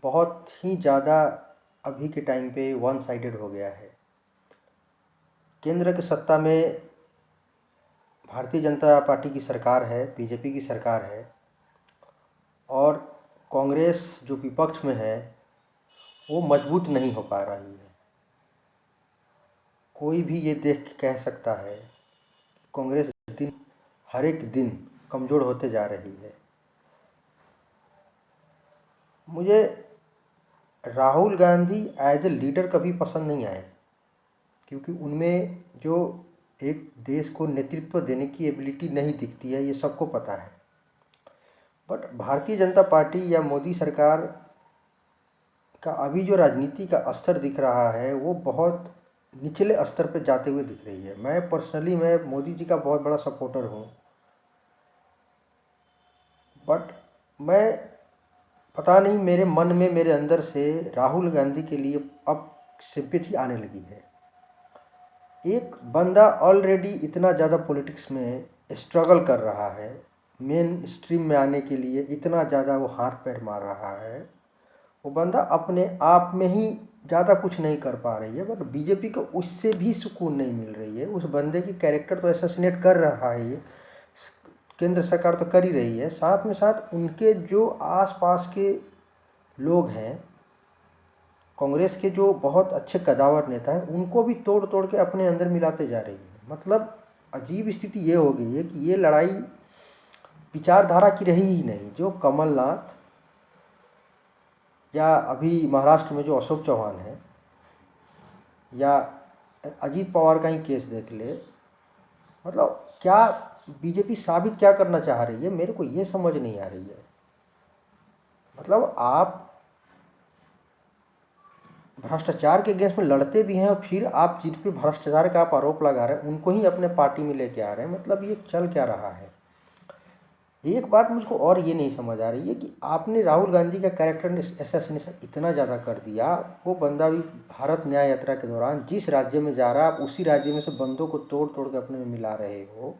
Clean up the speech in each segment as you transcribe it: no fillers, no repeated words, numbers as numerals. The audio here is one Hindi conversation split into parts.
बहुत ही ज़्यादा अभी के टाइम पे वन साइडेड हो गया है। केंद्र की सत्ता में भारतीय जनता पार्टी की सरकार है, बीजेपी की सरकार है, और कांग्रेस जो विपक्ष में है वो मजबूत नहीं हो पा रही है। कोई भी ये देख के कह सकता है कि कांग्रेस हर एक दिन कमज़ोर होते जा रही है। मुझे Rahul Gandhi as a leader कभी पसंद नहीं आए, क्योंकि उनमें जो एक देश को नेतृत्व देने की एबिलिटी नहीं दिखती है, ये सबको पता है। बट भारतीय जनता पार्टी या मोदी सरकार का अभी जो राजनीति का स्तर दिख रहा है वो बहुत निचले स्तर पर जाते हुए दिख रही है। मैं मोदी जी का बहुत बड़ा सपोर्टर हूँ, बट मैं पता नहीं मेरे मन में, मेरे अंदर से राहुल गांधी के लिए अब सिंपैथी आने लगी है। एक बंदा ऑलरेडी इतना ज़्यादा पॉलिटिक्स में स्ट्रगल कर रहा है, मेन स्ट्रीम में आने के लिए इतना ज़्यादा वो हाथ पैर मार रहा है, वो बंदा अपने आप में ही ज़्यादा कुछ नहीं कर पा रही है, बट बीजेपी को उससे भी सुकून नहीं मिल रही है। उस बंदे की कैरेक्टर तो असैसिनेट कर रहा है ये केंद्र सरकार तो कर ही रही है, साथ में साथ उनके जो आसपास के लोग हैं, कांग्रेस के जो बहुत अच्छे कदावर नेता हैं, उनको भी तोड़ तोड़ के अपने अंदर मिलाते जा रही है। मतलब अजीब स्थिति ये हो गई है कि ये लड़ाई विचारधारा की रही ही नहीं। जो कमलनाथ या अभी महाराष्ट्र में जो अशोक चौहान है, या अजीत पवार का ही केस देख ले, मतलब क्या बीजेपी साबित क्या करना चाह रही है, मेरे को ये समझ नहीं आ रही है। मतलब आप भ्रष्टाचार के अगेंस्ट में लड़ते भी हैं और फिर आप जिन पे भ्रष्टाचार का आप आरोप लगा रहे हैं उनको ही अपने पार्टी में लेके आ रहे हैं। मतलब ये चल क्या रहा है। एक बात मुझको और ये नहीं समझ आ रही है कि आपने राहुल गांधी का कैरेक्टर असैसिनेशन इतना ज़्यादा कर दिया, वो बंदा भी भारत न्याय यात्रा के दौरान जिस राज्य में जा रहा है, आप उसी राज्य में से बंदों को तोड़ तोड़ के अपने में मिला रहे हो।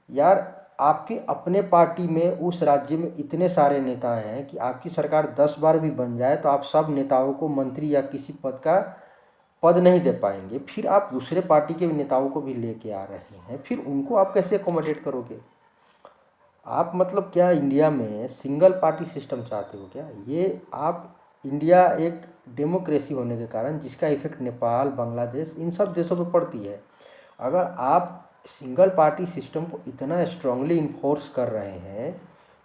यार, आपके अपने पार्टी में उस राज्य में इतने सारे नेता हैं कि आपकी सरकार 10 बार भी बन जाए तो आप सब नेताओं को मंत्री या किसी पद नहीं दे पाएंगे। फिर आप दूसरे पार्टी के नेताओं को भी लेके आ रहे हैं, फिर उनको आप कैसे अकोमोडेट करोगे। आप मतलब क्या इंडिया में सिंगल पार्टी सिस्टम चाहते हो क्या? ये आप इंडिया एक डेमोक्रेसी होने के कारण जिसका इफेक्ट नेपाल, बांग्लादेश, इन सब देशों पर पड़ती है, अगर आप सिंगल पार्टी सिस्टम को इतना स्ट्रांगली इन्फोर्स कर रहे हैं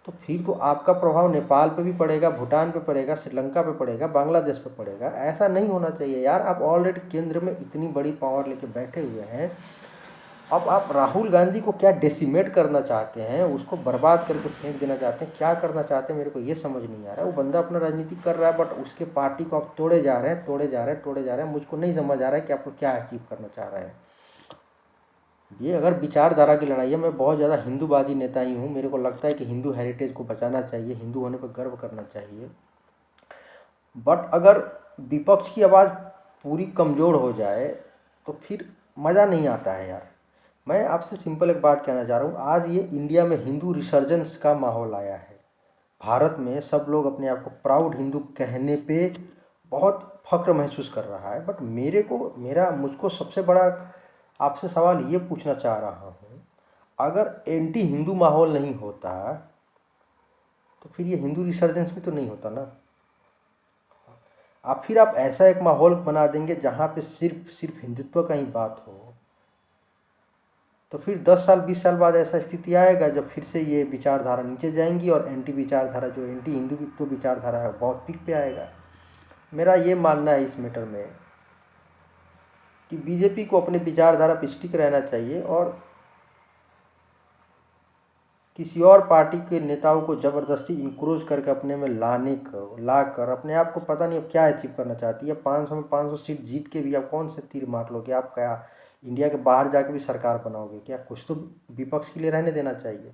तो फिर तो आपका प्रभाव नेपाल पे भी पड़ेगा, भूटान पे पड़ेगा, श्रीलंका पे पड़ेगा, बांग्लादेश पे पड़ेगा। ऐसा नहीं होना चाहिए यार। आप ऑलरेडी केंद्र में इतनी बड़ी पावर लेके बैठे हुए हैं, अब आप राहुल गांधी को क्या डेसिमेट करना चाहते हैं, उसको बर्बाद करके फेंक देना चाहते हैं, क्या करना चाहते हैं, मेरे को ये समझ नहीं आ रहा है। वो बंदा अपना राजनीति कर रहा है, बट उसके पार्टी को आप तोड़े जा रहे हैं, तोड़े जा रहे हैं, तोड़े जा रहे हैं। मुझको नहीं समझ आ रहा है कि आप क्या अचीव करना चाह रहे हैं। ये अगर विचारधारा की लड़ाई है, मैं बहुत ज़्यादा हिंदूवादी नेता ही हूँ। मेरे को लगता है कि हिंदू हेरिटेज को बचाना चाहिए, हिंदू होने पर गर्व करना चाहिए। बट अगर विपक्ष की आवाज़ पूरी कमज़ोर हो जाए तो फिर मज़ा नहीं आता है यार। मैं आपसे सिंपल एक बात कहना चाह रहा हूँ, आज ये इंडिया में हिंदू रिसर्जेंस का माहौल आया है। भारत में सब लोग अपने आप को प्राउड हिंदू कहने पे बहुत फ़ख्र महसूस कर रहा है। बट मुझको सबसे बड़ा आपसे सवाल ये पूछना चाह रहा हूँ, अगर एंटी हिंदू माहौल नहीं होता तो फिर ये हिंदू रिसर्जेंस भी तो नहीं होता ना। आप ऐसा एक माहौल बना देंगे जहाँ पे सिर्फ हिंदुत्व का ही बात हो, तो फिर 10 साल 20 साल बाद ऐसा स्थिति आएगा जब फिर से ये विचारधारा नीचे जाएंगी और एंटी विचारधारा, जो एंटी हिंदुत्व विचारधारा है, बहुत पीक पे आएगा। मेरा ये मानना है इस मैटर में कि बीजेपी को अपने विचारधारा पर स्टिक रहना चाहिए और किसी और पार्टी के नेताओं को ज़बरदस्ती इंक्रोज करके अपने में लाकर अपने आप को पता नहीं अब क्या अचीव करना चाहती है। 500 में 500 सीट जीत के भी आप कौन से तीर मार लोगे? आप क्या इंडिया के बाहर जाके भी सरकार बनाओगे क्या? कुछ तो विपक्ष के लिए रहने देना चाहिए।